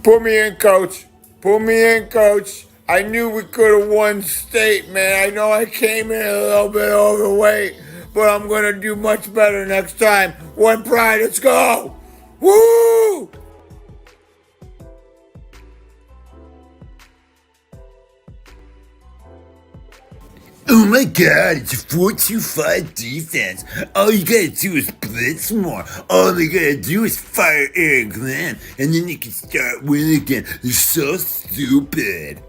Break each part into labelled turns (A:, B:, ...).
A: Put me in, coach. Put me in, coach. I knew we could have won state, man. I know I came in a little bit overweight, but I'm going to do much better next time. One pride, let's go. Woo!
B: Oh my God, it's a 4-2-5 defense. All you gotta do is blitz more. All they gotta do is fire Aaron Glenn, and then you can start winning again. They're so stupid.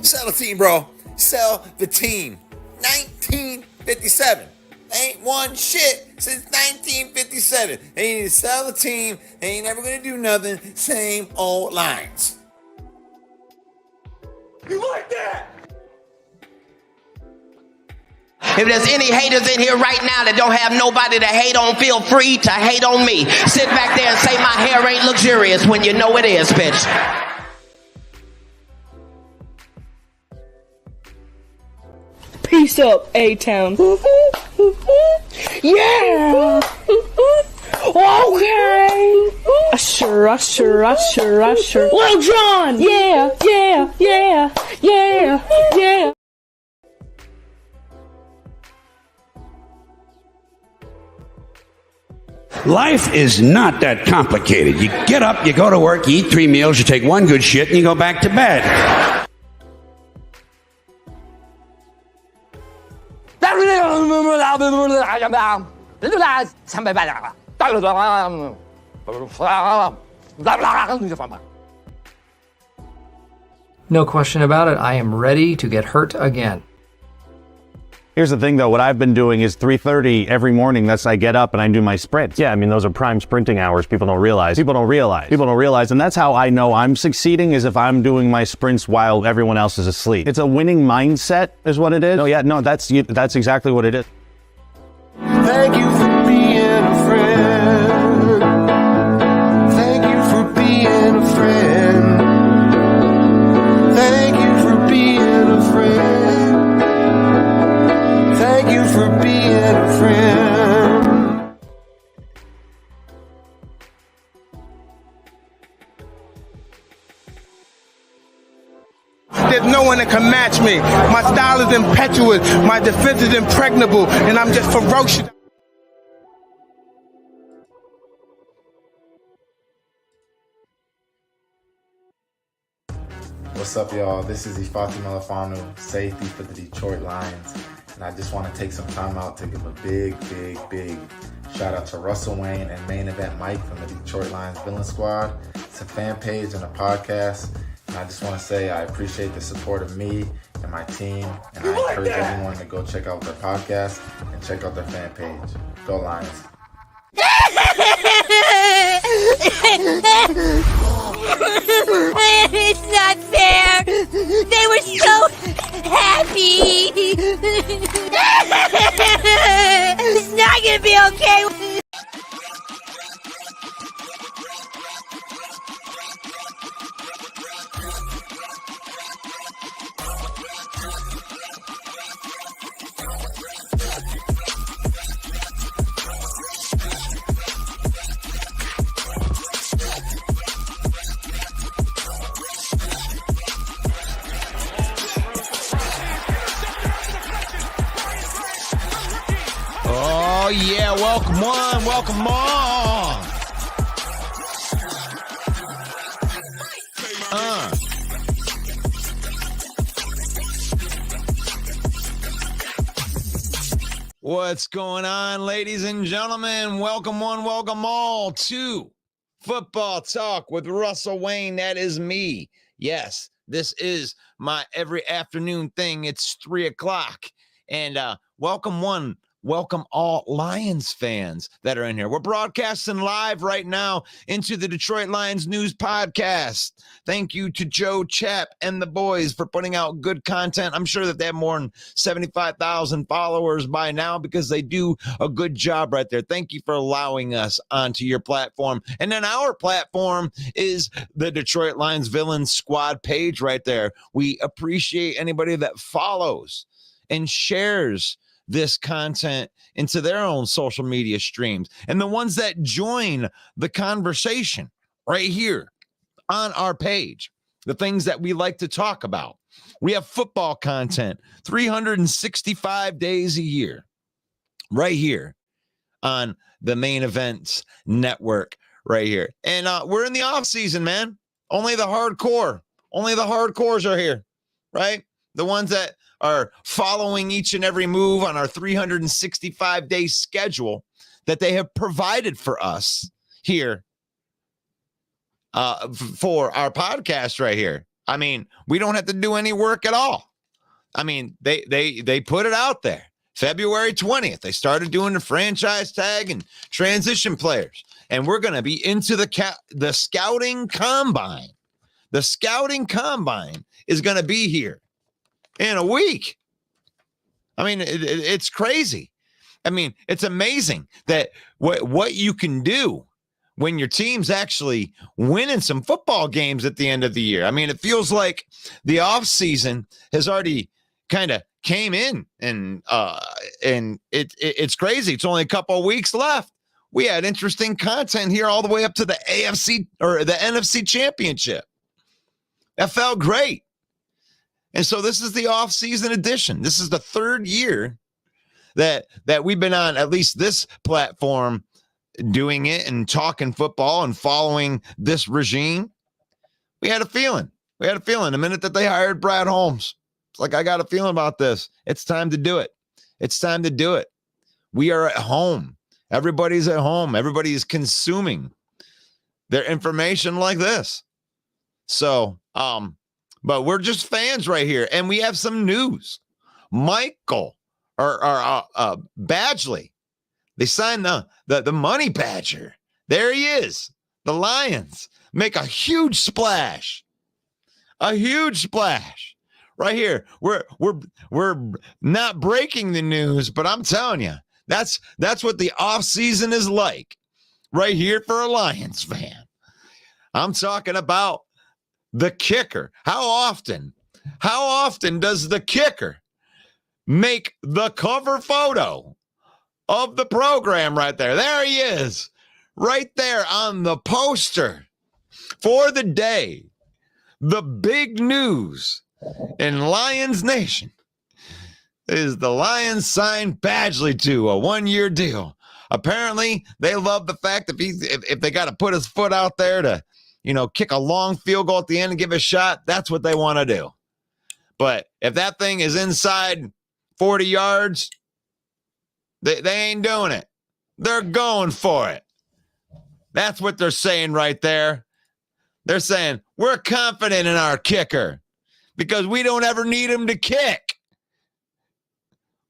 C: Sell the team, bro. Sell the team. 1957. They ain't won shit since 1957. They need to sell the team. They ain't never gonna do nothing. Same old lines.
A: You like that?
D: If there's any haters in here right now that don't have nobody to hate on, feel free to hate on me. Sit back there and say my hair ain't luxurious when you know it is, bitch.
E: Peace up, A-Town. Yeah! Okay! Usher, usher, usher, usher. Lil Jon! Yeah, yeah, yeah, yeah, yeah.
F: Life is not that complicated. You get up, you go to work, you eat 3 meals, you take one good shit, and you go back to bed.
G: No question about it, I am ready to get hurt again.
H: Here's the thing, though. What I've been doing is 3:30 every morning. That's I get up and I do my sprints. Yeah, I mean, those are prime sprinting hours. People don't realize. And that's how I know I'm succeeding, is if I'm doing my sprints while everyone else is asleep. It's a winning mindset is what it is. That's exactly what it is.
I: Thank you for being a friend. Thank you for being a friend. Thank you for being a friend. Thank you for being a friend.
J: There's no one that can match me. My style is impetuous. My defense is impregnable. And I'm just ferocious.
K: What's up, y'all? This is Ifeatu Melifonwu, safety for the Detroit Lions. And I just want to take some time out to give a big shout out to Russell Wayne and Main Event Mike from the Detroit Lions Villain Squad. It's a fan page and a podcast. And I just want to say I appreciate the support of me and my team. And I encourage everyone to go check out their podcast and check out their fan page. Go Lions.
L: It's not fair. They were so happy. It's not gonna be okay.
C: Oh, yeah. Welcome on. Welcome on. What's going on, ladies and gentlemen? Welcome one, welcome all to Football Talk with Russell Wayne. That is me. Yes, this is my every afternoon thing. It's 3:00. And welcome one, welcome all Lions fans that are in here. We're broadcasting live right now into the Detroit Lions News Podcast. Thank you to Joe Chapp and the boys for putting out good content. I'm sure that they have more than 75,000 followers by now because they do a good job right there. Thank you for allowing us onto your platform. And then our platform is the Detroit Lions Villain Squad page right there. We appreciate anybody that follows and shares this content into their own social media streams, and the ones that join the conversation right here on our page, the things that we like to talk about. We have football content 365 days a year right here on the Main Events Network right here. And we're in the off season, man. Only the hardcores are here, right? The ones that are following each and every move on our 365-day schedule that they have provided for us here for our podcast right here. I mean, we don't have to do any work at all. I mean, they put it out there. February 20th, they started doing the franchise tag and transition players. And we're going to be into the scouting combine. The scouting combine is going to be here in a week. I mean, it's crazy. I mean, it's amazing that what you can do when your team's actually winning some football games at the end of the year. I mean, it feels like the offseason has already kind of came in, and it's crazy. It's only a couple of weeks left. We had interesting content here all the way up to the AFC or the NFC Championship. That felt great. And so this is the off-season edition. This is the third year that we've been on at least this platform doing it and talking football and following this regime. We had a feeling. The minute that they hired Brad Holmes, it's like, I got a feeling about this. It's time to do it. We are at home. Everybody's at home. Everybody's consuming their information like this. So, but we're just fans right here. And we have some news. Michael or Badgley, they signed the money badger. There he is. The Lions make a huge splash. Right here. We're not breaking the news, but I'm telling you, that's what the offseason is like right here for a Lions fan. I'm talking about the kicker. How often does the kicker make the cover photo of the program right there? There he is, right there on the poster for the day. The big news in Lions Nation is the Lions signed Badgley to a 1-year deal. Apparently, they love the fact that if they got to put his foot out there to, kick a long field goal at the end and give a shot, that's what they want to do. But if that thing is inside 40 yards, they ain't doing it. They're going for it. That's what they're saying right there. They're saying, we're confident in our kicker because we don't ever need him to kick.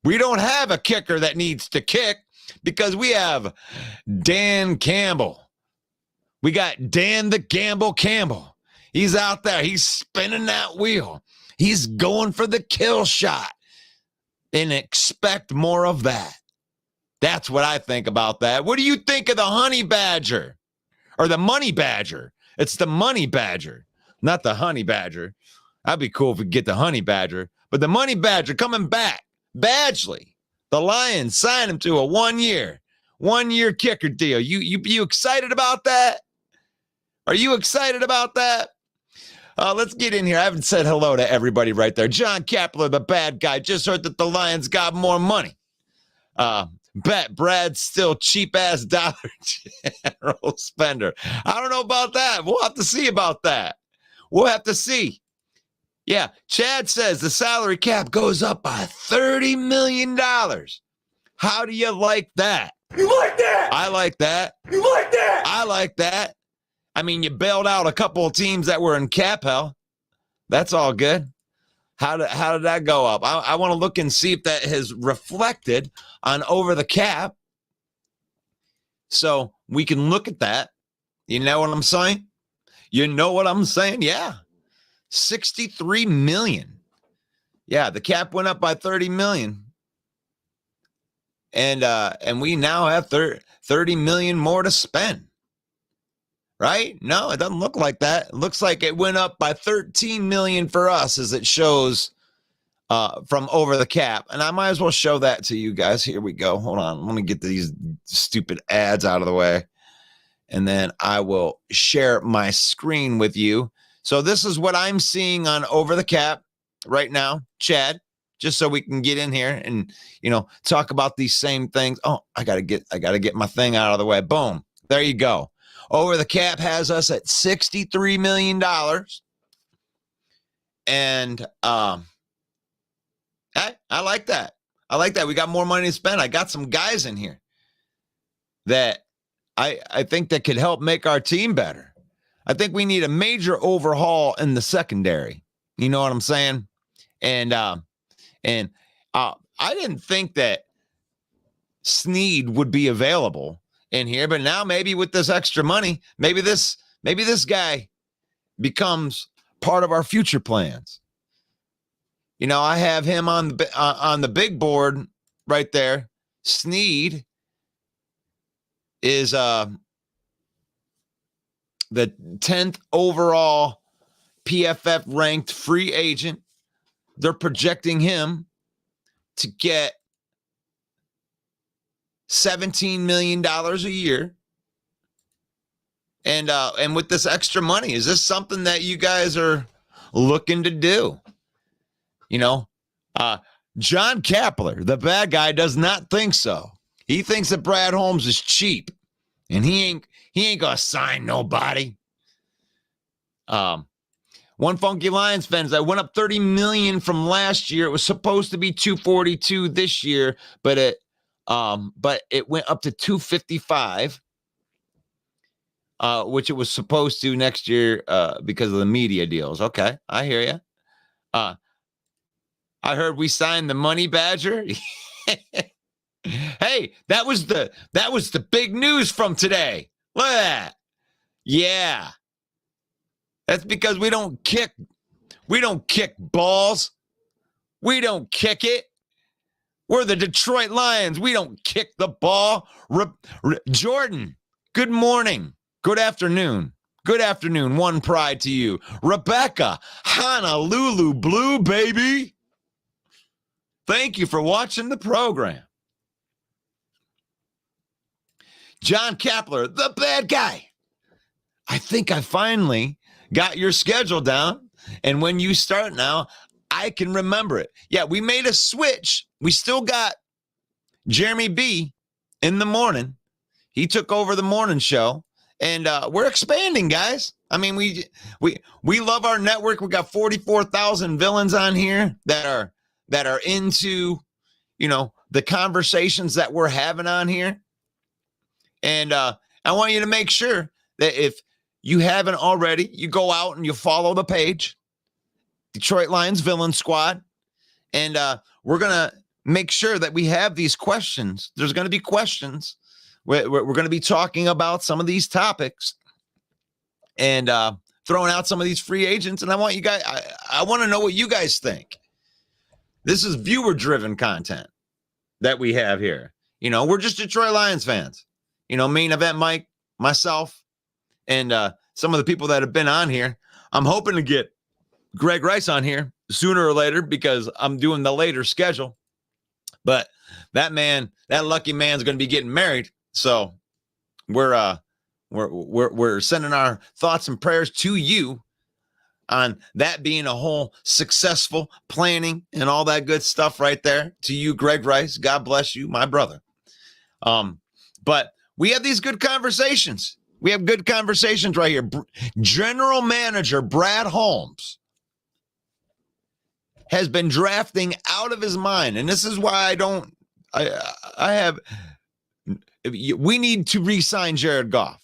C: We don't have a kicker that needs to kick because we have Dan Campbell. We got Dan the Gamble Campbell. He's out there. He's spinning that wheel. He's going for the kill shot. And expect more of that. That's what I think about that. What do you think of the honey badger or the money badger? It's the money badger, not the honey badger. That'd be cool if we get the honey badger. But the money badger coming back. Badgley, the Lions signed him to a 1-year kicker deal. You excited about that? Are you excited about that? Let's get in here. I haven't said hello to everybody right there. John Kapler, the bad guy, just heard that the Lions got more money. Bet Brad's still cheap-ass Dollar General spender. I don't know about that. We'll have to see about that. We'll have to see. Yeah, Chad says the salary cap goes up by $30 million. How do you like that?
I: You like that?
C: I like that.
I: You like that?
C: I like that. I mean, you bailed out a couple of teams that were in cap hell. That's all good. How did that go up? I want to look and see if that has reflected on over the cap. So we can look at that. You know what I'm saying? Yeah. 63 million. Yeah, the cap went up by 30 million. And we now have 30 million more to spend. Right? No, it doesn't look like that. It looks like it went up by 13 million for us as it shows from over the cap. And I might as well show that to you guys. Here we go. Hold on. Let me get these stupid ads out of the way. and then I will share my screen with you. So this is what I'm seeing on Over the Cap right now, Chad, just so we can get in here and, talk about these same things. Oh, I got to get my thing out of the way. Boom. There you go. Over the Cap has us at $63 million. And I like that. I like that. We got more money to spend. I got some guys in here that I think that could help make our team better. I think we need a major overhaul in the secondary. You know what I'm saying? And I didn't think that Snead would be available in here, but now maybe with this extra money, maybe this guy becomes part of our future plans. I have him on the big board right there. Snead is the 10th overall PFF ranked free agent. They're projecting him to get $17 million a year. And with this extra money, is this something that you guys are looking to do? John Kapler, the bad guy, does not think so. He thinks that Brad Holmes is cheap, and he ain't gonna sign nobody. One Funky Lions fans that went up $30 million from last year. It was supposed to be $242 this year, but it went up to $255, which it was supposed to next year because of the media deals. Okay, I hear you. I heard we signed the Money Badger. Hey, that was the big news from today. Look at that. Yeah. That's because we don't kick balls. We don't kick it. We're the Detroit Lions. We don't kick the ball. Jordan, good morning. Good afternoon. Good afternoon. One pride to you. Rebecca, Honolulu Blue, baby. Thank you for watching the program. John Kapler, the bad guy. I think I finally got your schedule down. And when you start now, I can remember it. Yeah, we made a switch. We still got Jeremy B in the morning. He took over the morning show. And we're expanding, guys. I mean, we love our network. We got 44,000 villains on here that are into, the conversations that we're having on here. And I want you to make sure that if you haven't already, you go out and you follow the page, Detroit Lions Villain Squad. And we're going to make sure that we have these questions. There's going to be questions. We're going to be talking about some of these topics and throwing out some of these free agents. And I want you guys, I want to know what you guys think. This is viewer-driven content that we have here. We're just Detroit Lions fans. Main Event Mike, myself, and some of the people that have been on here. I'm hoping to get Greg Rice on here sooner or later because I'm doing the later schedule. But that lucky man's going to be getting married. So we're sending our thoughts and prayers to you on that being a whole successful planning and all that good stuff right there. To you, Greg Rice, God bless you, my brother. But we have these good conversations. We have good conversations right here. General Manager Brad Holmes has been drafting out of his mind, and this is why we need to re-sign Jared Goff.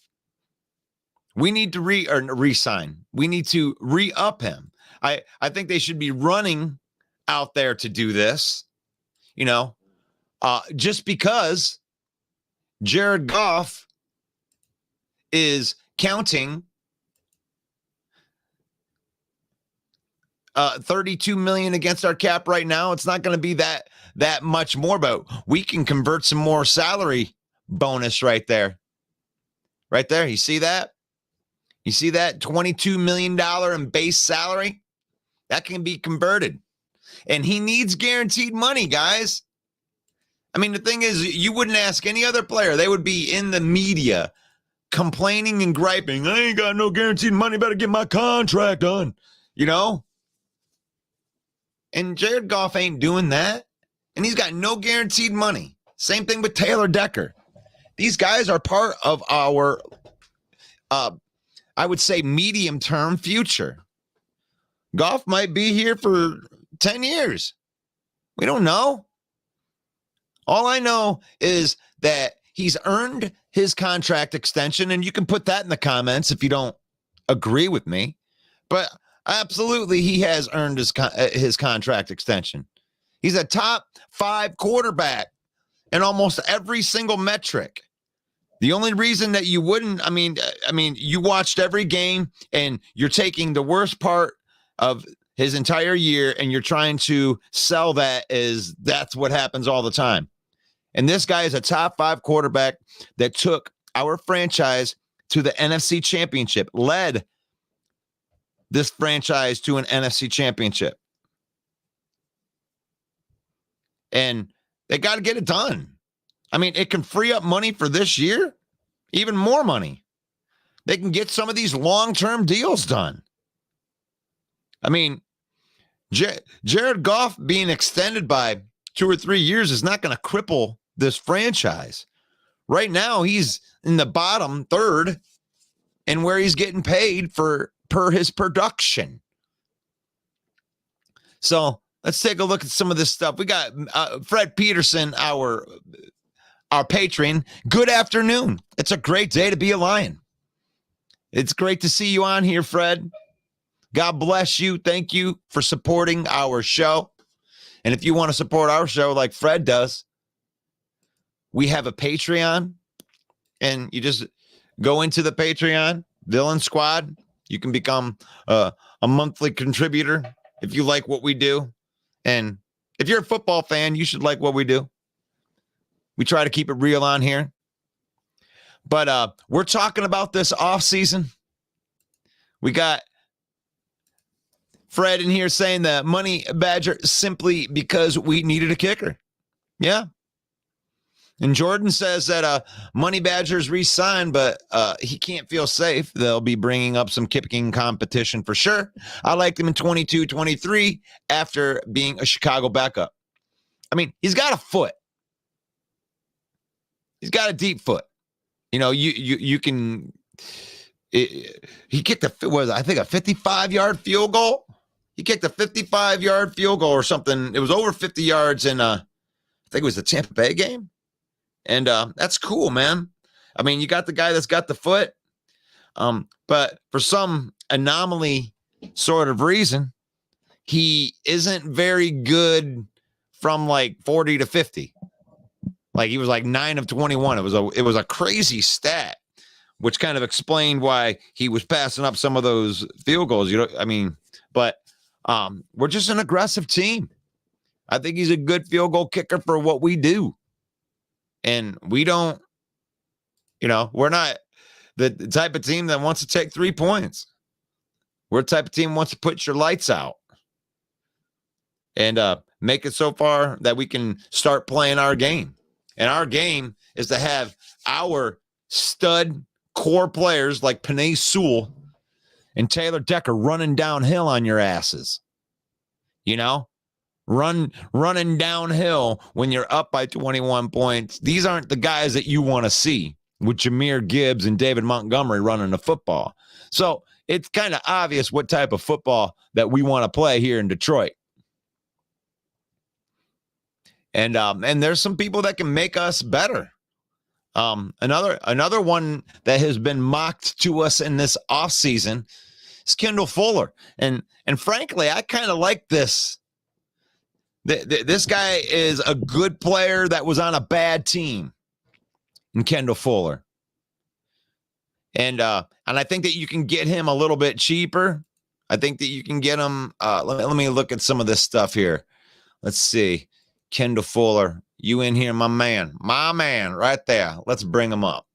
C: We need to re-sign. We need to re-up him. I think they should be running out there to do this, just because Jared Goff is counting $32 million against our cap right now. It's not going to be that much more, but we can convert some more salary bonus right there. Right there. You see that? You see that $22 million in base salary? That can be converted. And he needs guaranteed money, guys. I mean, the thing is, you wouldn't ask any other player. They would be in the media complaining and griping. I ain't got no guaranteed money. Better get my contract done. You know? And Jared Goff ain't doing that. And he's got no guaranteed money. Same thing with Taylor Decker. These guys are part of our, I would say, medium-term future. Goff might be here for 10 years. We don't know. All I know is that he's earned his contract extension, and you can put that in the comments if you don't agree with me. But absolutely, he has earned his contract extension. He's a top 5 quarterback in almost every single metric. The only reason that you wouldn't, I mean, you watched every game, and you're taking the worst part of his entire year, and you're trying to sell that as that's what happens all the time. And this guy is a top 5 quarterback that took our franchise to the NFC Championship, led this franchise to an NFC Championship. And they got to get it done. I mean, it can free up money for this year, even more money. They can get some of these long-term deals done. I mean, Jared Goff being extended by 2 or 3 years is not going to cripple this franchise. Right now, he's in the bottom third and where he's getting paid per his production. So let's take a look at some of this stuff. We got Fred Peterson, our patron. Good afternoon. It's a great day to be a Lion. It's great to see you on here, Fred. God bless you. Thank you for supporting our show. And if you want to support our show like Fred does, we have a Patreon, and you just go into the Patreon, Villain Squad. You can become a monthly contributor if you like what we do. And if you're a football fan, you should like what we do. We try to keep it real on here. But we're talking about this offseason. We got Fred in here saying the money badger simply because we needed a kicker. Yeah. And Jordan says that Money Badgers re-signed, but he can't feel safe. They'll be bringing up some kicking competition for sure. I liked him in 22-23 after being a Chicago backup. I mean, he's got a foot. He's got a deep foot. You know, you can. He kicked a 55-yard field goal. He kicked a 55-yard field goal or something. It was over 50 yards in I think it was the Tampa Bay game. And that's cool, man. I mean, you got the guy that's got the foot. But for some anomaly sort of reason, he isn't very good from like 40 to 50. Like he was like 9 of 21. It was a crazy stat, which kind of explained why he was passing up some of those field goals. You know, I mean, but we're just an aggressive team. I think he's a good field goal kicker for what we do. And we don't, you know, we're not the type of team that wants to take 3 points. We're the type of team that wants to put your lights out and make it so far that we can start playing our game. And our game is to have our stud core players like Penei Sewell and Taylor Decker running downhill on your asses. You know? Running downhill when you're up by 21 points. These aren't the guys that you want to see with Jahmyr Gibbs and David Montgomery running the football. So it's kind of obvious what type of football that we want to play here in Detroit. And there's some people that can make us better. Another one that has been mocked to us in this offseason is Kendall Fuller. And frankly, I kind of like this. This guy is a good player that was on a bad team in Kendall Fuller. And I think that you can get him a little bit cheaper. I think that you can get him. Let me look at some of this stuff here. Let's see. Kendall Fuller, you in here, my man right there. Let's bring him up.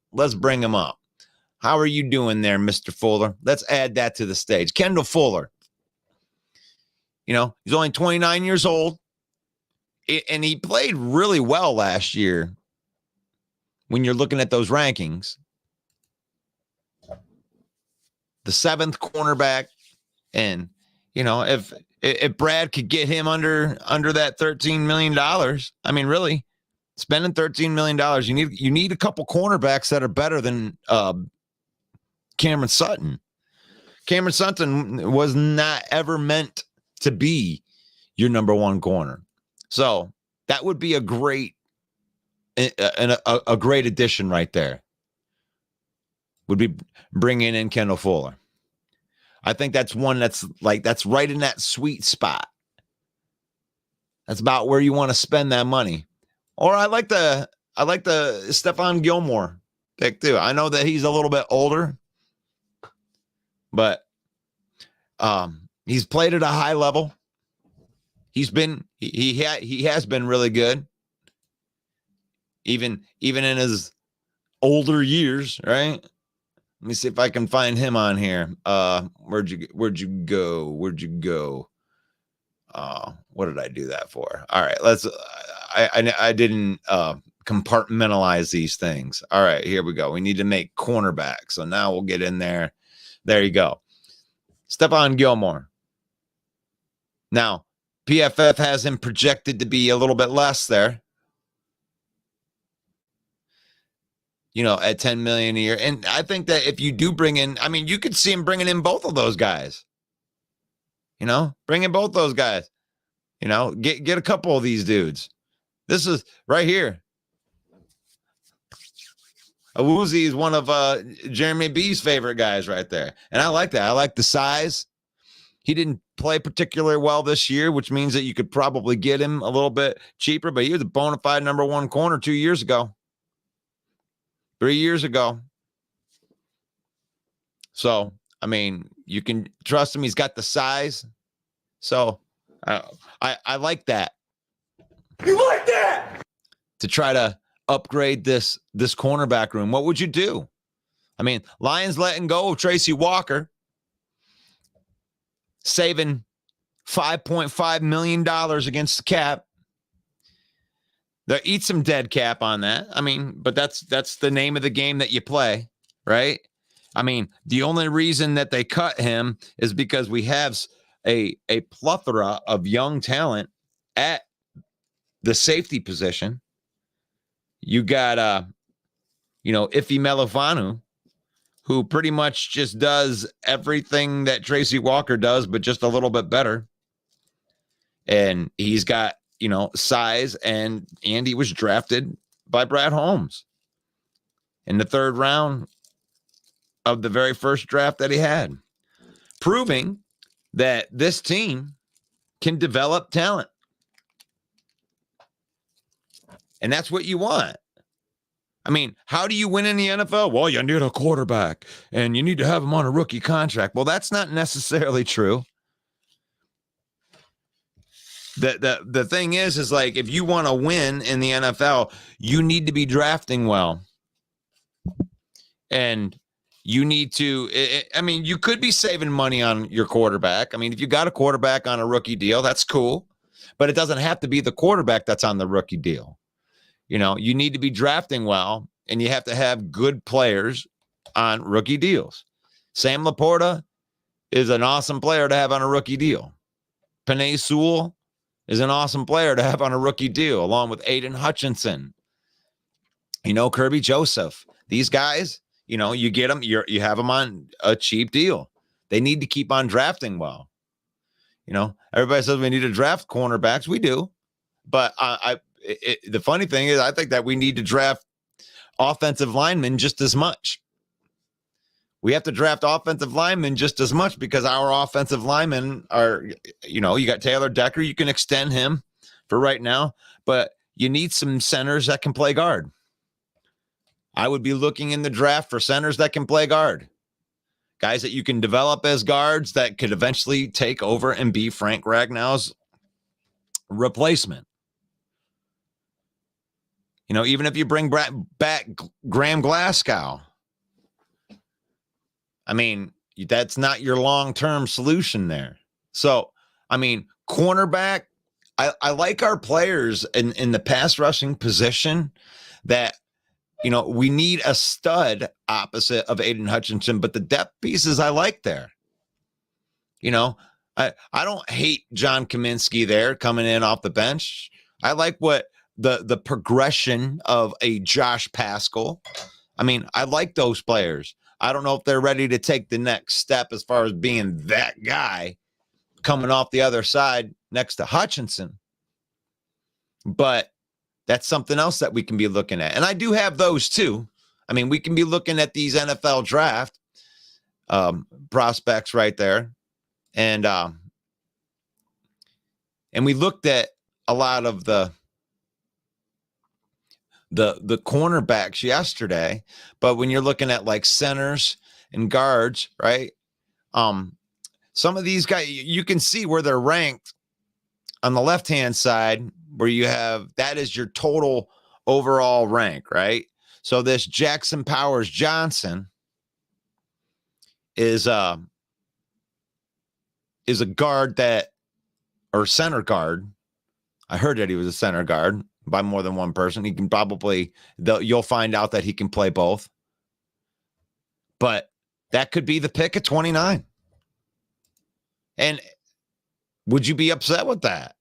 C: How are you doing there, Mr. Fuller? Let's add that to the stage. Kendall Fuller. You know, he's only 29 years old. And he played really well last year when you're looking at those rankings. the 7th cornerback. And, if Brad could get him under that $13 million, I mean, really spending $13 million, you need a couple cornerbacks that are better than Cameron Sutton. Cameron Sutton was not ever meant to be your number one corner. So that would be a great addition right there. Would be bringing in Kendall Fuller. I think that's one that's right in that sweet spot. That's about where you want to spend that money. Or I like the Stephon Gilmore pick too. I know that he's a little bit older, but he's played at a high level. He has been really good. Even in his older years, right? Let me see if I can find him on here. Where'd you go? What did I do that for? All right, I didn't compartmentalize these things. All right, here we go. We need to make cornerback. So now we'll get in there. There you go. Stephon Gilmore. Now, PFF has him projected to be a little bit less there. At $10 million a year. And I think that if you do bring in, I mean, you could see him bringing in both of those guys. Bring in both those guys. Get a couple of these dudes. This is right here. Awuzie is one of Jeremy B's favorite guys right there. And I like that. I like the size. He didn't play particularly well this year, which means that you could probably get him a little bit cheaper, but he was a bona fide number one corner 2 years ago. 3 years ago. So, I mean, you can trust him. He's got the size. So, I like that. You like that? To try to upgrade this cornerback room. What would you do? I mean, Lions letting go of Tracy Walker, saving $5.5 million against the cap. They'll eat some dead cap on that. I mean, but that's the name of the game that you play, right? I mean, the only reason that they cut him is because we have a plethora of young talent at the safety position. You got, Ife Melifanu, who pretty much just does everything that Tracy Walker does, but just a little bit better. And he's got, size, and he was drafted by Brad Holmes in the 3rd round of the very first draft that he had, proving that this team can develop talent. And that's what you want. I mean, how do you win in the NFL? Well, you need a quarterback and you need to have him on a rookie contract. Well, that's not necessarily true. The thing is like, if you want to win in the NFL, you need to be drafting well. And you need to, you could be saving money on your quarterback. I mean, if you got a quarterback on a rookie deal, that's cool. But it doesn't have to be the quarterback that's on the rookie deal. You need to be drafting well, and you have to have good players on rookie deals. Sam Laporta is an awesome player to have on a rookie deal. Penei Sewell is an awesome player to have on a rookie deal, along with Aiden Hutchinson. Kirby Joseph. These guys, you get them, you have them on a cheap deal. They need to keep on drafting well. Everybody says we need to draft cornerbacks. We do. But the funny thing is, I think that we need to draft offensive linemen just as much. We have to draft offensive linemen just as much because our offensive linemen are, you got Taylor Decker. You can extend him for right now, but you need some centers that can play guard. I would be looking in the draft for centers that can play guard. Guys that you can develop as guards that could eventually take over and be Frank Ragnow's replacement. Even if you bring back Graham Glasgow, I mean, that's not your long-term solution there. So, I mean, cornerback, I like our players in the pass rushing position that, we need a stud opposite of Aiden Hutchinson, but the depth pieces I like there. I don't hate John Kaminsky there coming in off the bench. I like what the progression of a Josh Paschal. I mean, I like those players. I don't know if they're ready to take the next step as far as being that guy coming off the other side next to Hutchinson. But that's something else that we can be looking at. And I do have those too. I mean, we can be looking at these NFL draft prospects right there. And we looked at a lot of the cornerbacks yesterday, but when you're looking at like centers and guards, right? Some of these guys, you can see where they're ranked on the left-hand side, where you have, that is your total overall rank, right? So this Jackson Powers Johnson is a guard or center guard. I heard that he was a center guard by more than one person. He can you'll find out that he can play both. But that could be the pick at 29. And would you be upset with that?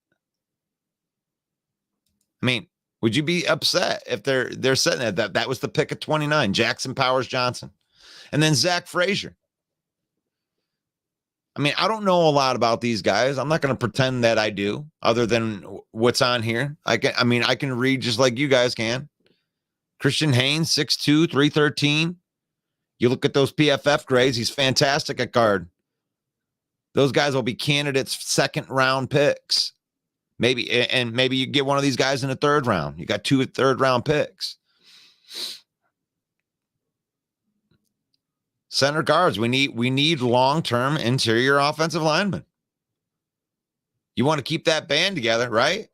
C: I mean, would you be upset if they're setting it that was the pick at 29, Jackson Powers Johnson? And then Zach Frazier. I mean, I don't know a lot about these guys. I'm not going to pretend that I do, other than what's on here. I can read just like you guys can. Christian Haynes, 6'2", 313. You look at those PFF grades, he's fantastic at guard. Those guys will be candidates, second-round picks. Maybe you get one of these guys in the third round. You got 2 third-round picks. Center guards, we need long-term interior offensive linemen. You want to keep that band together, right?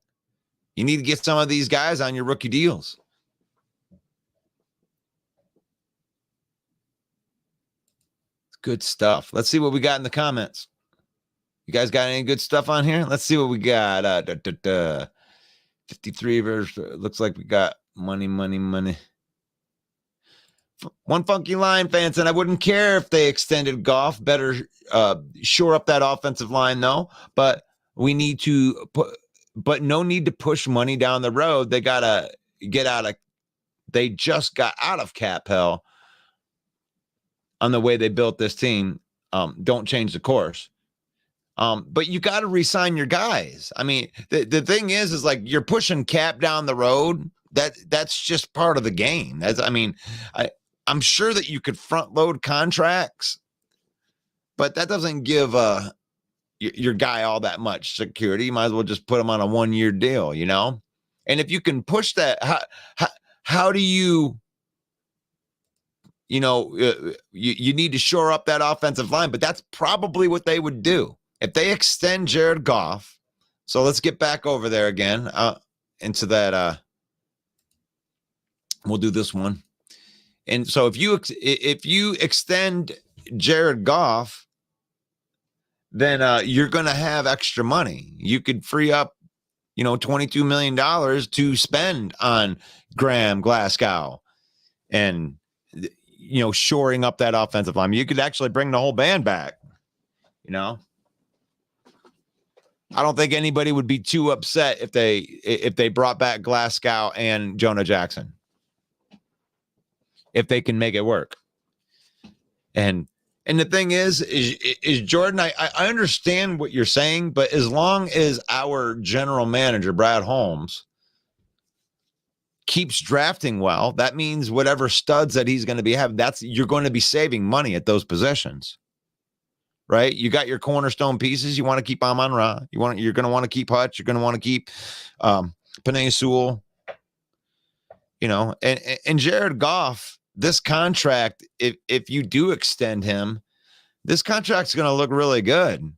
C: You need to get some of these guys on your rookie deals. It's good stuff. Let's see what we got in the comments. You guys got any good stuff on here? Let's see what we got. 53 verse. Looks like we got money. One funky line fan said, I wouldn't care if they extended Goff. Better shore up that offensive line, though. But we need to but no need to push money down the road. They gotta they just got out of cap hell on the way they built this team. Don't change the course. But you got to re-sign your guys. I mean, the thing is like you're pushing cap down the road. That's just part of the game. I'm sure that you could front load contracts, but that doesn't give your guy all that much security. You might as well just put him on a 1-year deal, And if you can push that, how do you need to shore up that offensive line? But that's probably what they would do. If they extend Jared Goff, so let's get back over there again into that. We'll do this one. And so if you extend Jared Goff, then you're going to have extra money. You could free up, $22 million to spend on Graham Glasgow and, shoring up that offensive line. You could actually bring the whole band back, I don't think anybody would be too upset if they brought back Glasgow and Jonah Jackson, if they can make it work. And the thing is Jordan, I understand what you're saying, but as long as our general manager, Brad Holmes, keeps drafting well, that means whatever studs that he's going to be having, you're going to be saving money at those positions. Right? You got your cornerstone pieces. You want to keep Amon-Ra. You're going to want to keep Hutch. You're going to want to keep Penei Sewell. And Jared Goff, this contract, if you do extend him, this contract's going to look really good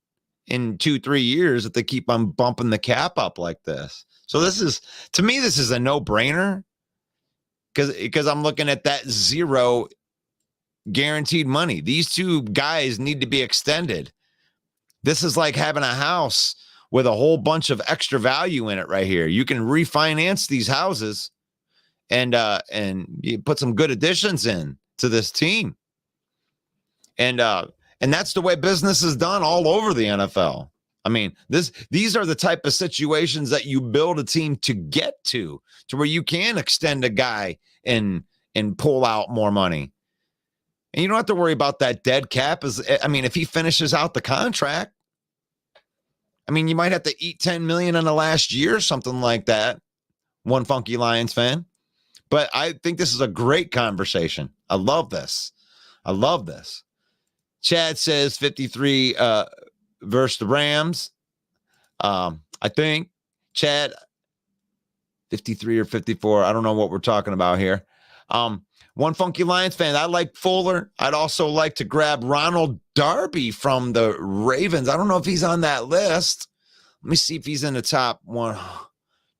C: in 2-3 years if they keep on bumping the cap up like this. So to me, this is a no-brainer because I'm looking at that zero guaranteed money. These two guys need to be extended. This is like having a house with a whole bunch of extra value in it right here. You can refinance these houses and you put some good additions in to this team. And that's the way business is done all over the NFL. I mean, these are the type of situations that you build a team to get to where you can extend a guy and pull out more money. And you don't have to worry about that dead cap. If he finishes out the contract, I mean, you might have to eat $10 million in the last year, something like that. One funky Lions fan. But I think this is a great conversation. I love this. Chad says 53 versus the Rams. I think, Chad, 53 or 54. I don't know what we're talking about here. One funky Lions fan. I like Fuller. I'd also like to grab Ronald Darby from the Ravens. I don't know if he's on that list. Let me see if he's in the top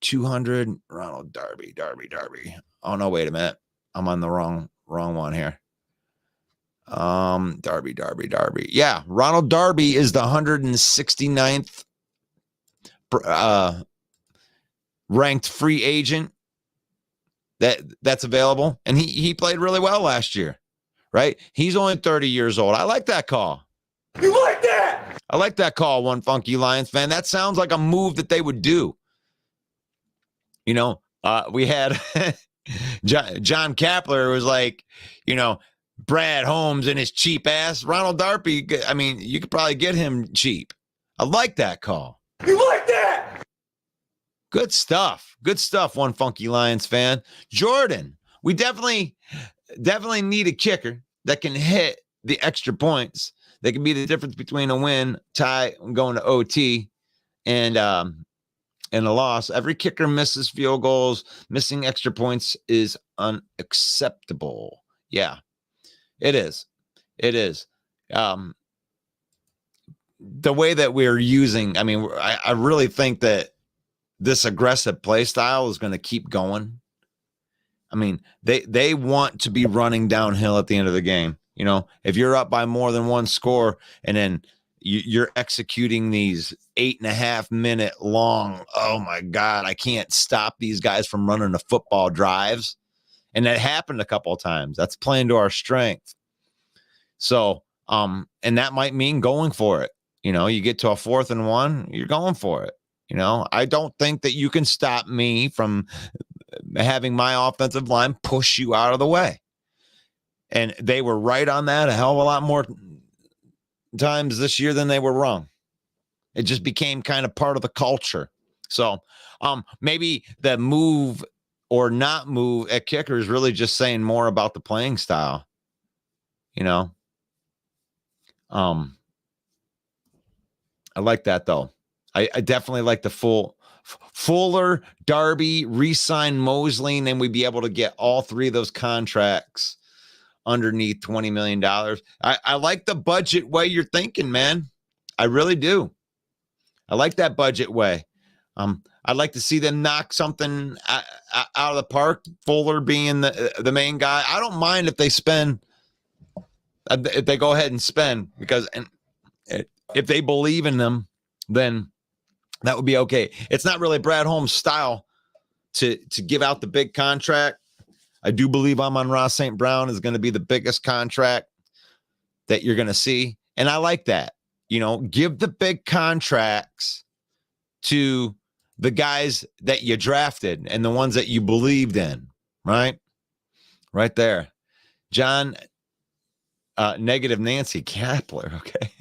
C: 200. Ronald Darby. Oh, no, wait a minute. I'm on the wrong one here. Darby. Yeah, Ronald Darby is the 169th ranked free agent that's available, and he played really well last year, right? He's only 30 years old. I like that call.
A: You like that?
C: I like that call, one funky Lions fan. That sounds like a move that they would do. You know, we had John Kapler was like, you know, Brad Holmes and his cheap ass. Ronald Darby, I mean, you could probably get him cheap. I like that call.
A: You like that?
C: Good stuff. One funky Lions fan. Jordan, we definitely need a kicker that can hit the extra points. That can be the difference between a win, tie, and going to OT, and a loss. Every kicker misses field goals. Missing extra points is unacceptable. Yeah, it is. The way that we're using, I mean, I really think that this aggressive play style is going to keep going. I mean, they want to be running downhill at the end of the game. You know, if you're up by more than one score and then you're executing these 8.5 minute long, oh my God, I can't stop these guys from running the football drives. And that happened a couple of times. That's playing to our strength. So, and that might mean going for it. You know, you get to a 4th and 1, you're going for it. You know, I don't think that you can stop me from having my offensive line push you out of the way. And they were right on that a hell of a lot more times this year than they were wrong. It just became kind of part of the culture. So maybe the move or not move at kicker is really just saying more about the playing style. You know, I like that though. I definitely like the Fuller, Darby, re-sign Mosley, and then we'd be able to get all three of those contracts underneath $20 million. I like the budget way you're thinking, man. I really do. I like that budget way. I'd like to see them knock something out of the park. Fuller being the main guy. I don't mind if they go ahead and spend, because if they believe in them, then that would be okay. It's not really Brad Holmes' style to give out the big contract. I do believe Amon-Ra St. Brown is going to be the biggest contract that you're going to see. And I like that. You know, give the big contracts to the guys that you drafted and the ones that you believed in, right? Right there. John, negative Nancy Kapler, okay.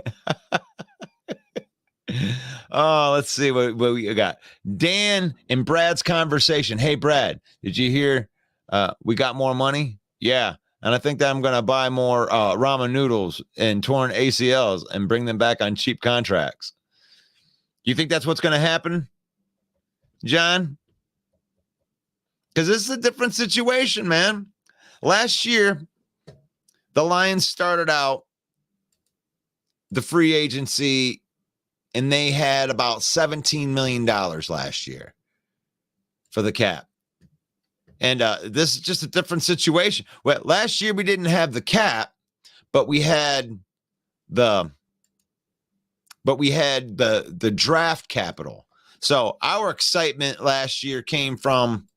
C: Oh, let's see what we got. Dan and Brad's conversation. Hey, Brad, did you hear we got more money? Yeah. And I think that I'm going to buy more ramen noodles and torn ACLs and bring them back on cheap contracts. You think that's what's going to happen, John? Because this is a different situation, man. Last year, the Lions started out the free agency and they had about $17 million last year for the cap. And this is just a different situation. Well, last year we didn't have the cap, but we had the draft capital. So our excitement last year came from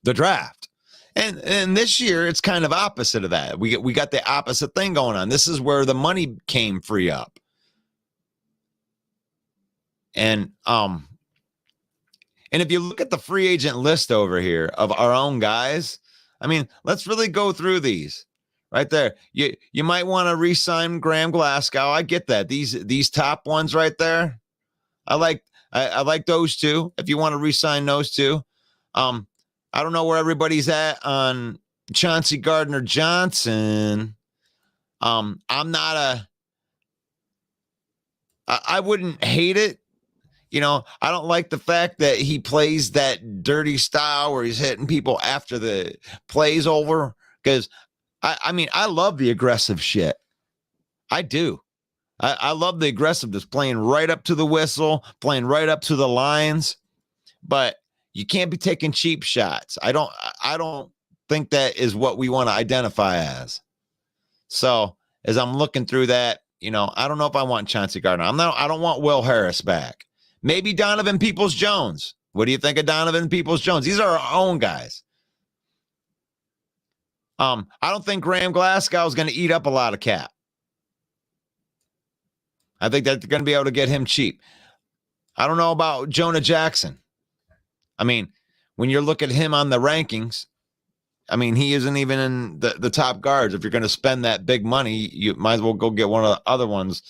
C: the draft. And this year it's kind of opposite of that. We got the opposite thing going on. This is where the money came free up. And if you look at the free agent list over here of our own guys, I mean, let's really go through these right there. You might want to re-sign Graham Glasgow. I get that. These top ones right there, I like those two. If you want to re-sign those two, I don't know where everybody's at on Chauncey Gardner-Johnson. I wouldn't hate it. You know, I don't like the fact that he plays that dirty style where he's hitting people after the play's over. Because, I mean, I love the aggressive shit. I do. I love the aggressiveness, playing right up to the whistle, playing right up to the lines. But you can't be taking cheap shots. I don't think that is what we want to identify as. So as I'm looking through that, you know, I don't know if I want Chauncey Gardner. I don't want Will Harris back. Maybe Donovan Peoples-Jones. What do you think of Donovan Peoples-Jones? These are our own guys. I don't think Graham Glasgow is going to eat up a lot of cap. I think that they're going to be able to get him cheap. I don't know about Jonah Jackson. I mean, when you're looking at him on the rankings, I mean, he isn't even in the top guards. If you're going to spend that big money, you might as well go get one of the other ones.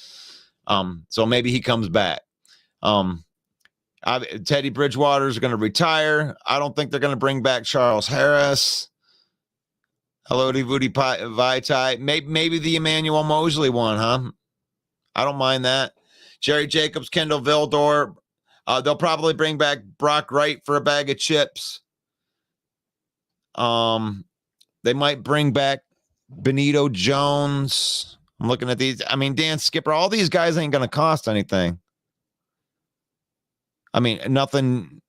C: So maybe he comes back. Teddy Bridgewater is going to retire. I don't think they're going to bring back Charles Harris. Hello, Vudi Vaitai. Maybe the Emmanuel Mosley one, huh? I don't mind that. Jerry Jacobs, Kendall Vildor. They'll probably bring back Brock Wright for a bag of chips. They might bring back Benito Jones. I'm looking at these. I mean, Dan Skipper, all these guys ain't going to cost anything. I mean, nothing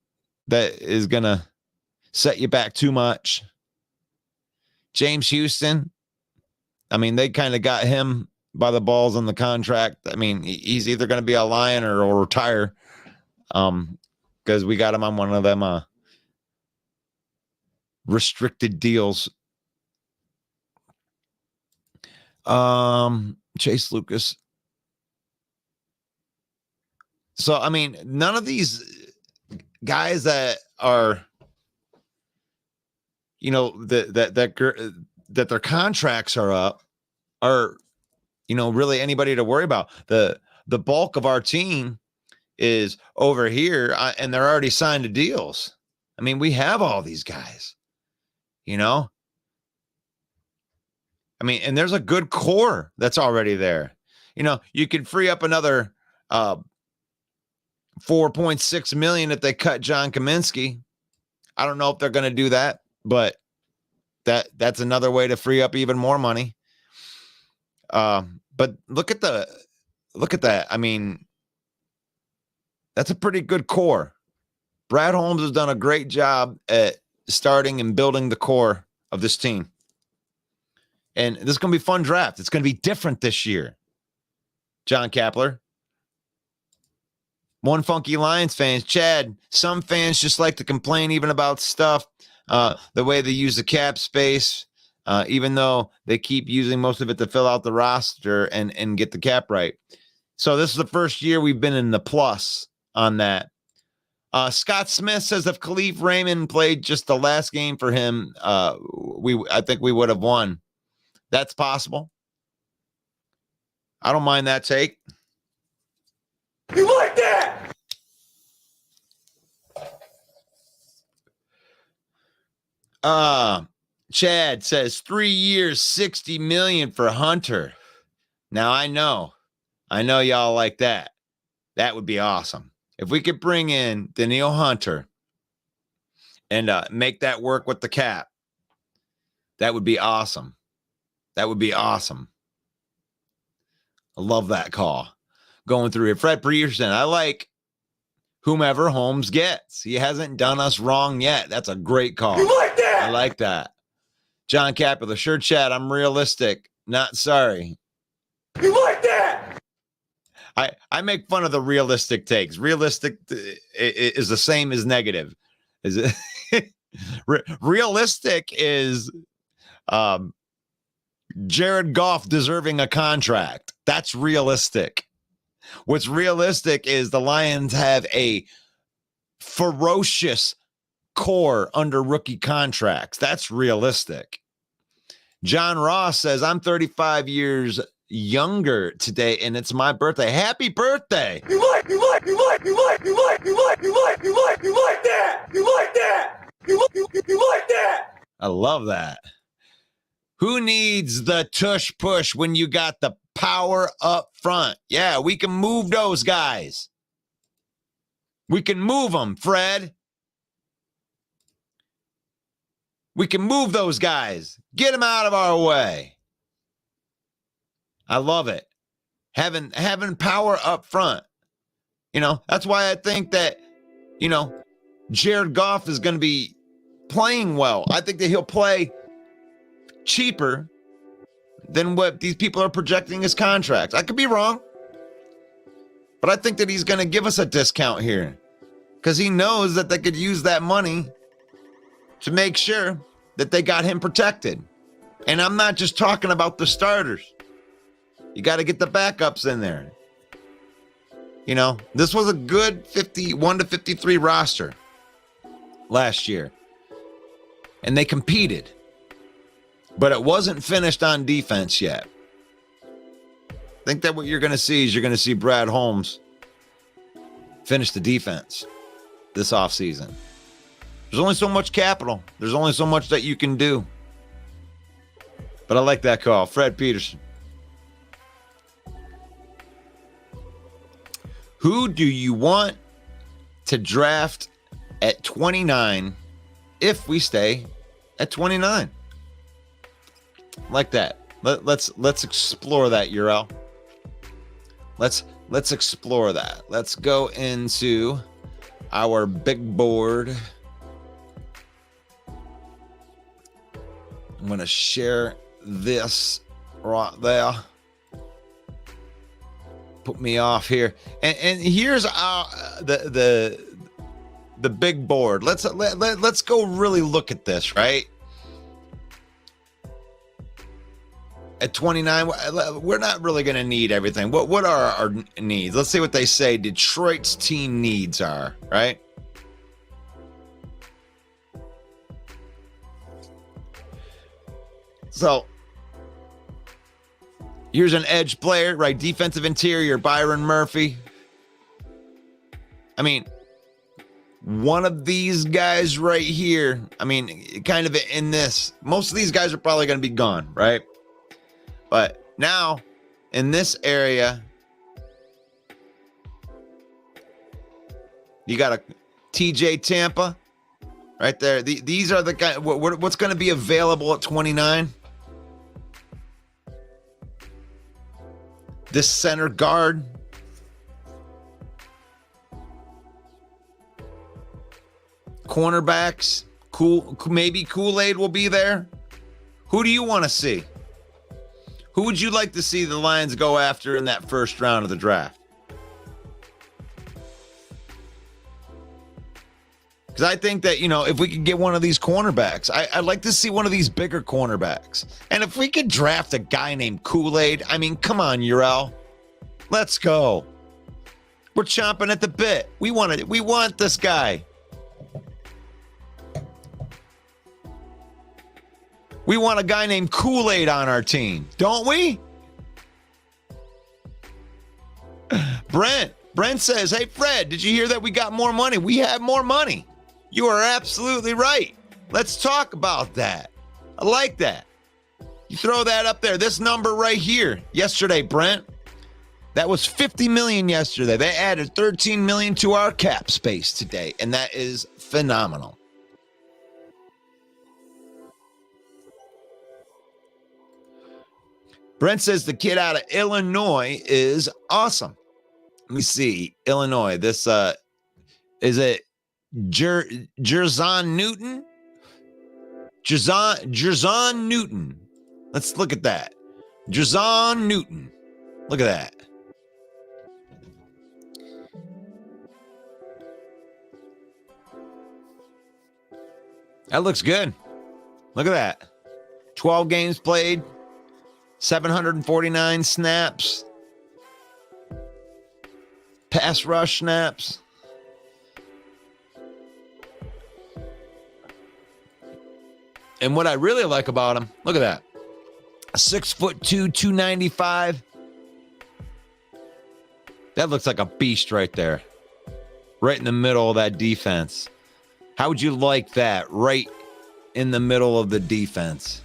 C: that is going to set you back too much. James Houston. I mean, they kind of got him by the balls on the contract. I mean, he's either going to be a Lion or retire. Because we got him on one of them restricted deals. Chase Lucas. So, I mean, none of these guys that are, you know, that their contracts are up are, you know, really anybody to worry about. The bulk of our team is over here, and they're already signed to deals. I mean, we have all these guys, you know. I mean, and there's a good core that's already there. You know, you could free up another $4.6 million if they cut John Kaminsky. I don't know if they're going to do that, but that's another way to free up even more money. But look at that. I mean, that's a pretty good core. Brad Holmes has done a great job at starting and building the core of this team. And this is going to be a fun draft. It's going to be different this year. John Kapler. One Funky Lions fans. Chad, some fans just like to complain even about stuff, the way they use the cap space, even though they keep using most of it to fill out the roster and get the cap right. So this is the first year we've been in the plus on that. Scott Smith says if Khalif Raymond played just the last game for him, I think we would have won. That's possible. I don't mind that take.
I: You like that?
C: Chad says 3 years, $60 million for Hunter. Now I know y'all like that. That would be awesome. If we could bring in Daniil Hunter and make that work with the cap, that would be awesome. That would be awesome. I love that call. Going through here. Fred Peterson, I like whomever Holmes gets. He hasn't done us wrong yet. That's a great call.
I: You like that?
C: I like that. John Capula, sure, Chad, I'm realistic. Not sorry.
I: You like that?
C: I make fun of the realistic takes. Realistic is the same as negative. Is it? Realistic is Jared Goff deserving a contract. That's realistic. What's realistic is the Lions have a ferocious core under rookie contracts. That's realistic. John Ross says, I'm 35 years younger today, and it's my birthday. Happy birthday.
I: You like that. You like that.
C: I love that. Who needs the tush push when you got the power up front? Yeah, we can move those guys. We can move them, Fred. We can move those guys. Get them out of our way. I love it. Having power up front. You know, that's why I think that, you know, Jared Goff is going to be playing well. I think that he'll play cheaper than what these people are projecting his contracts. I could be wrong, but I think that he's going to give us a discount here because he knows that they could use that money to make sure that they got him protected. And I'm not just talking about the starters. You got to get the backups in there. You know, this was a good 51 to 53 roster last year. And they competed. But it wasn't finished on defense yet. I think that what you're going to see is you're going to see Brad Holmes finish the defense this offseason. There's only so much capital. There's only so much that you can do. But I like that call. Fred Peterson. Who do you want to draft at 29 if we stay at 29? Like that. Let's explore that, Urel. Let's explore that. Let's go into our big board. I'm going to share this right there. Put me off here. And here's our the big board. Let's go really look at this, right? At 29, we're not really going to need everything. What are our needs? Let's see what they say Detroit's team needs are, right? So, here's an edge player, right? Defensive interior, Byron Murphy. I mean, one of these guys right here, I mean, kind of in this, most of these guys are probably going to be gone, right? But now, in this area, you got a TJ Tampa right there. These are the guys. What's going to be available at 29? This center guard. Cornerbacks. Maybe Kool-Aid will be there. Who do you want to see? Who would you like to see the Lions go after in that first round of the draft? Because I think that, you know, if we could get one of these cornerbacks, I'd like to see one of these bigger cornerbacks. And if we could draft a guy named Kool-Aid, I mean, come on, Urel. Let's go. We're chomping at the bit. We want this guy. We want a guy named Kool-Aid on our team, don't we? Brent says, hey, Fred, did you hear that we got more money? We have more money. You are absolutely right. Let's talk about that. I like that. You throw that up there. This number right here, yesterday, Brent, that was $50 million yesterday. They added $13 million to our cap space today, and that is phenomenal. Brent says the kid out of Illinois is awesome. Let me see. Illinois. This is it Jerzon Newton? Jerzon Newton. Let's look at that. Jerzon Newton. Look at that. That looks good. Look at that. 12 games played, 749 snaps, pass rush snaps. And what I really like about him, look at that. 6'2", 295. That looks like a beast right there. Right in the middle of that defense. How would you like that? Right in the middle of the defense.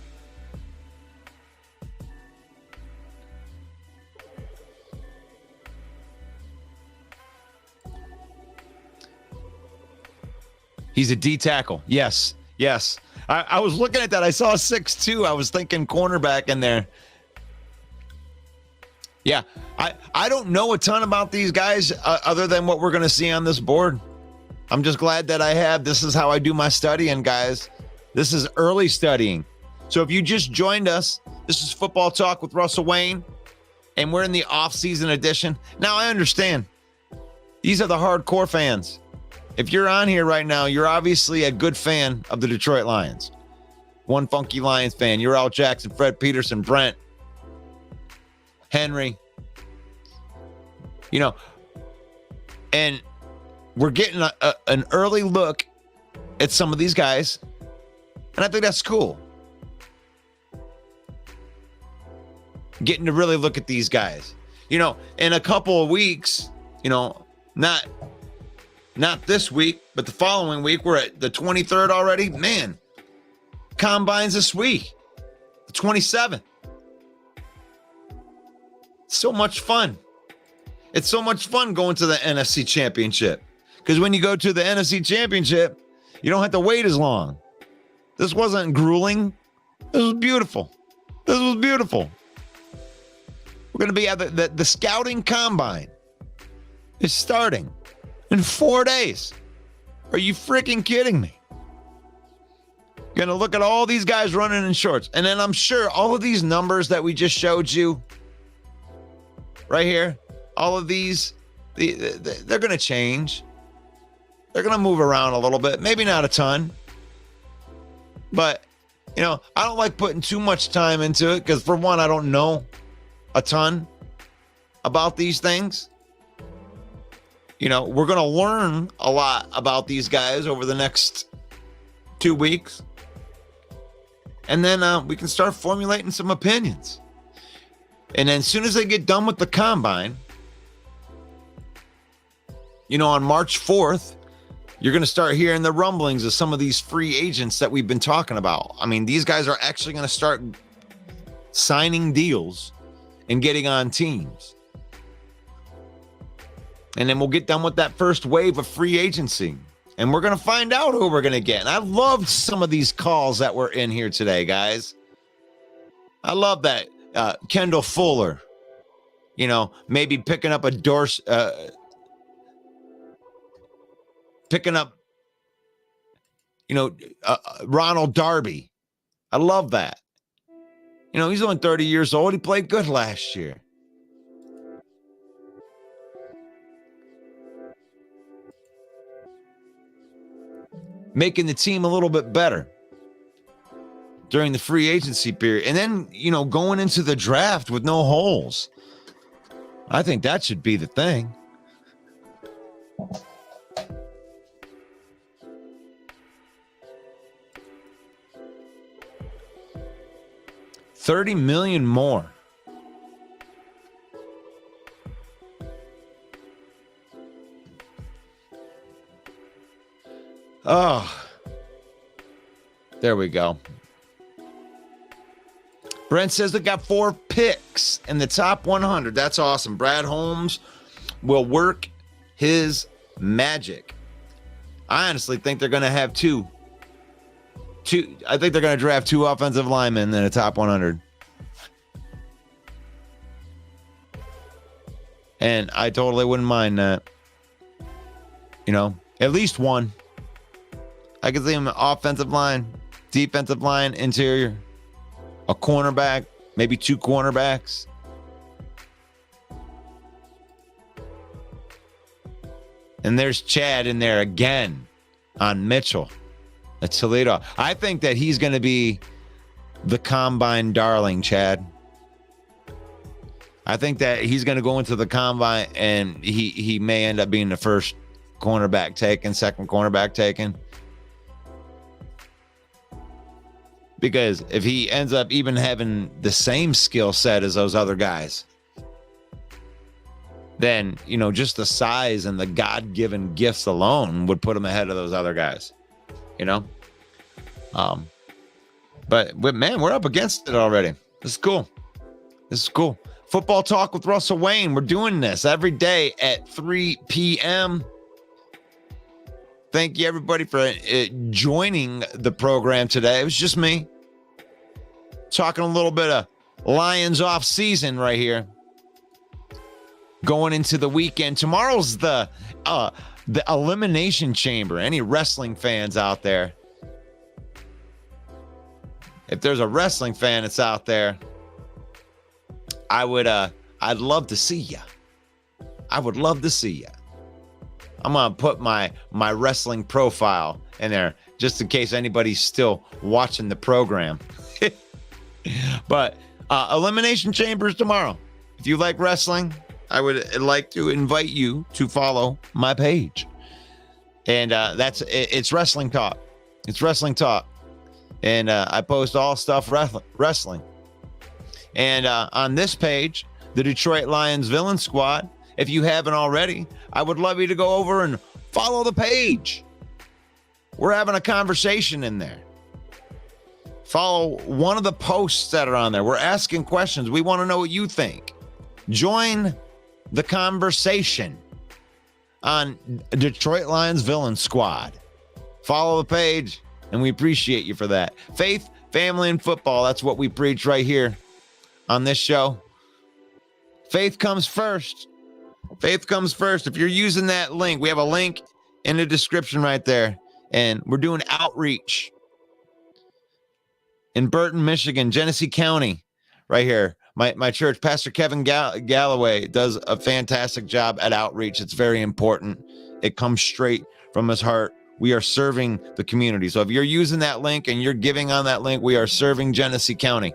C: He's a D tackle. Yes. Yes. I was looking at that. I saw 6'2". I was thinking cornerback in there. Yeah. I don't know a ton about these guys other than what we're going to see on this board. I'm just glad that this is how I do my studying, guys. This is early studying. So if you just joined us, this is Football Talk with Russell Wayne, and we're in the off-season edition. Now, I understand. These are the hardcore fans. If you're on here right now, you're obviously a good fan of the Detroit Lions. One Funky Lions fan. You're Al Jackson, Fred Peterson, Brent, Henry. You know, and we're getting an early look at some of these guys, and I think that's cool. Getting to really look at these guys. You know, in a couple of weeks, you know, not this week, but the following week, we're at the 23rd already. Man, Combine's this week, the 27th. So much fun. It's so much fun going to the NFC Championship. Because when you go to the NFC Championship, you don't have to wait as long. This wasn't grueling. This was beautiful. This was beautiful. We're going to be at the scouting combine is starting in 4 days. Are you freaking kidding me? Going to look at all these guys running in shorts. And then I'm sure all of these numbers that we just showed you right here, all of these, they're going to change. They're going to move around a little bit. Maybe not a ton. But, you know, I don't like putting too much time into it because, for one, I don't know a ton about these things. You know, we're going to learn a lot about these guys over the next 2 weeks. And then we can start formulating some opinions. And then as soon as they get done with the combine, you know, on March 4th, you're going to start hearing the rumblings of some of these free agents that we've been talking about. I mean, these guys are actually going to start signing deals and getting on teams. And then we'll get done with that first wave of free agency. And we're going to find out who we're going to get. And I loved some of these calls that were in here today, guys. I love that. Kendall Fuller, you know, maybe picking up Ronald Darby. I love that. You know, he's only 30 years old. He played good last year. Making the team a little bit better during the free agency period. And then, you know, going into the draft with no holes. I think that should be the thing. $30 million more. Oh, there we go. Brent says they got 4 picks in the top 100. That's awesome. Brad Holmes will work his magic. I honestly think they're going to have two. I think they're going to draft 2 offensive linemen in the top 100. And I totally wouldn't mind that. You know, at least one. I could see him offensive line, defensive line, interior, a cornerback, maybe 2 cornerbacks. And there's Chad in there again on Mitchell. Toledo. I think that he's going to be the combine darling, Chad. I think that he's going to go into the combine and he may end up being the first cornerback taken, second cornerback taken. Because if he ends up even having the same skill set as those other guys, then, you know, just the size and the God-given gifts alone would put him ahead of those other guys, you know? But man, we're up against it already. This is cool. This is cool. Football Talk with Russell Wayne. We're doing this every day at 3 p.m. Thank you, everybody, for joining the program today. It was just me talking a little bit of Lions off season right here. Going into the weekend. Tomorrow's the Elimination Chamber. Any wrestling fans out there? If there's a wrestling fan that's out there, I'd love to see ya. I would love to see ya. I'm gonna put my wrestling profile in there just in case anybody's still watching the program. But Elimination Chambers tomorrow. If you like wrestling, I would like to invite you to follow my page. And it's Wrestling Talk. It's Wrestling Talk. And I post all stuff wrestling. And on this page, the Detroit Lions Villain Squad, if you haven't already, I would love you to go over and follow the page. We're having a conversation in there. Follow one of the posts that are on there. We're asking questions. We want to know what you think. Join the conversation on Detroit Lions Villain Squad. Follow the page, and we appreciate you for that. Faith, family, and football. That's what we preach right here on this show. Faith comes first. Faith comes first. If you're using that link, we have a link in the description right there. And we're doing outreach in Burton, Michigan, Genesee County, right here. My church, Pastor Kevin Galloway, does a fantastic job at outreach. It's very important. It comes straight from his heart. We are serving the community. So if you're using that link and you're giving on that link, we are serving Genesee County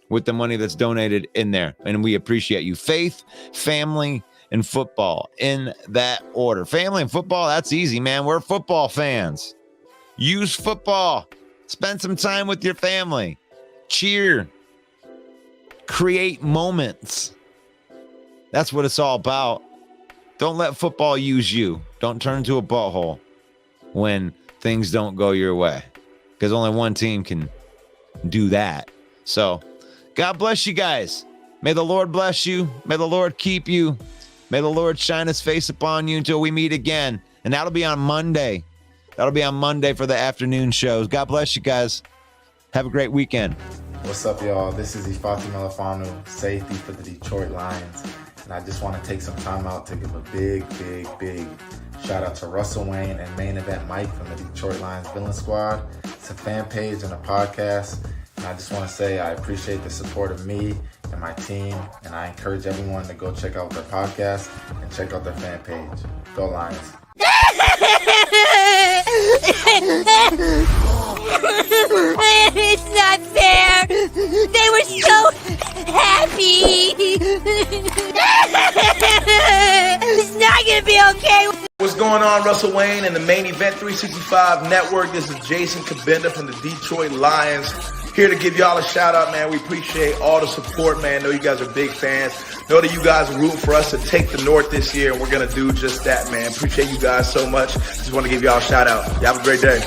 C: with the money that's donated in there. And we appreciate you. Faith, family, and football in that order. Family and football, that's easy, man. We're football fans. Use football. Spend some time with your family. Cheer. Create moments. That's what it's all about. Don't let football use you. Don't turn into a butthole when things don't go your way, because only one team can do that. So God bless you guys. May the Lord bless you. May the Lord keep you. May the Lord shine his face upon you until we meet again. And that'll be on Monday. That'll be on Monday for the afternoon shows. God bless you guys. Have a great weekend.
K: What's up, y'all? This is Ifeatu Melifonwu, safety for the Detroit Lions. And I just want to take some time out to give a big shout out to Russell Wayne and Main Event Mike from the Detroit Lions Villain Squad. It's a fan page and a podcast. And I just want to say I appreciate the support of me and my team. And I encourage everyone to go check out their podcast and check out their fan page. Go Lions.
L: It's not fair. They were so happy. It's not gonna be okay.
J: What's going on, Russell Wayne and the Main Event 365 Network? This is Jason Kabinda from the Detroit Lions. Here to give y'all a shout out, man. We appreciate all the support, man. Know you guys are big fans. Know that you guys are rooting for us to take the North this year, and we're going to do just that, man. Appreciate you guys so much. Just want to give y'all a shout out. Y'all have a great day.